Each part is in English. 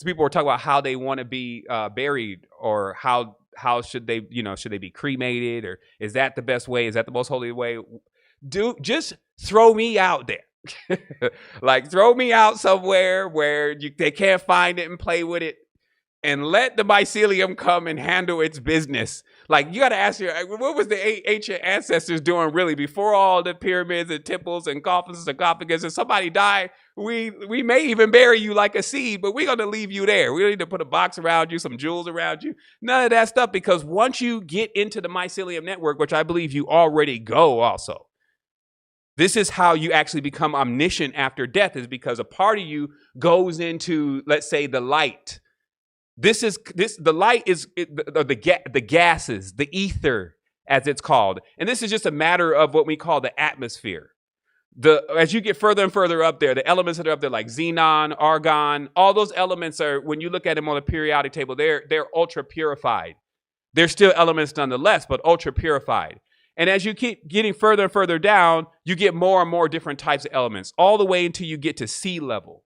people were talking about how they want to be buried, or how should they, should they be cremated, or is that the best way? Is that the most holy way? Just throw me out there. Like, throw me out somewhere where they can't find it and play with it, and let the mycelium come and handle its business. Like, you got to ask what was the ancient ancestors doing really before all the pyramids and temples and coffins and sarcophagus? If somebody died, we may even bury you like a seed, but we're going to leave you there. We don't need to put a box around you, some jewels around you, none of that stuff, because once you get into the mycelium network, which I believe you already go also, this is how you actually become omniscient after death, is because a part of you goes into, let's say, the light. The light is the gases, the ether, as it's called. And this is just a matter of what we call the atmosphere. As you get further and further up there, the elements that are up there, like xenon, argon, all those elements are, when you look at them on the periodic table, they're ultra purified. They're still elements nonetheless, but ultra purified. And as you keep getting further and further down, you get more and more different types of elements, all the way until you get to sea level.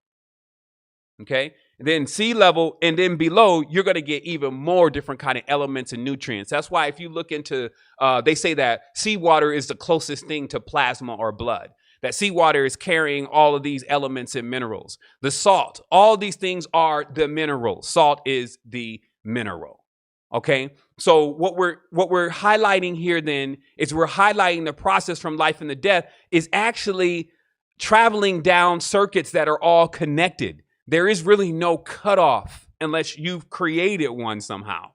Okay? And then sea level, and then below, you're going to get even more different kind of elements and nutrients. That's why if you look into, they say that seawater is the closest thing to plasma or blood. That seawater is carrying all of these elements and minerals. The salt, all these things are the minerals. Salt is the mineral. Okay, so what we're highlighting here then is we're highlighting the process from life and the death is actually traveling down circuits that are all connected. There is really no cutoff unless you've created one somehow.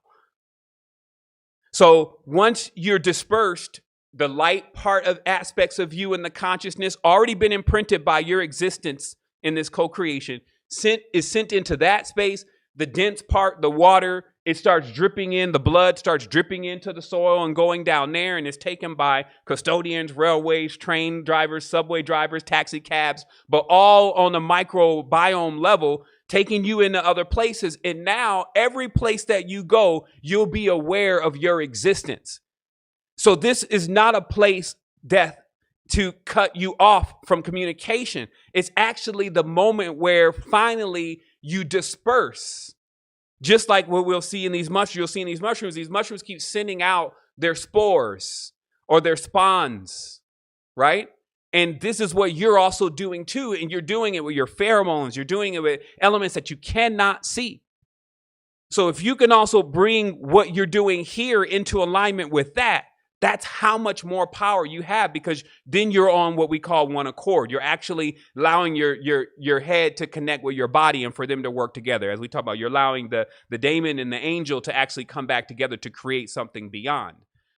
So once you're dispersed, the light part of aspects of you and the consciousness already been imprinted by your existence in this co-creation is sent into that space. The dense part, the water, it starts dripping in, the blood starts dripping into the soil and going down there, and it's taken by custodians, railways, train drivers, subway drivers, taxi cabs, but all on the microbiome level, taking you into other places. And now every place that you go, you'll be aware of your existence. So this is not a place, death, to cut you off from communication. It's actually the moment where finally you disperse. Just like what we'll see in these mushrooms, you'll see in these mushrooms keep sending out their spores or their spawns, right? And this is what you're also doing too. And you're doing it with your pheromones. You're doing it with elements that you cannot see. So if you can also bring what you're doing here into alignment with that, that's how much more power you have, because then you're on what we call one accord. You're actually allowing your head to connect with your body and for them to work together. As we talk about, you're allowing the daemon and the angel to actually come back together to create something beyond.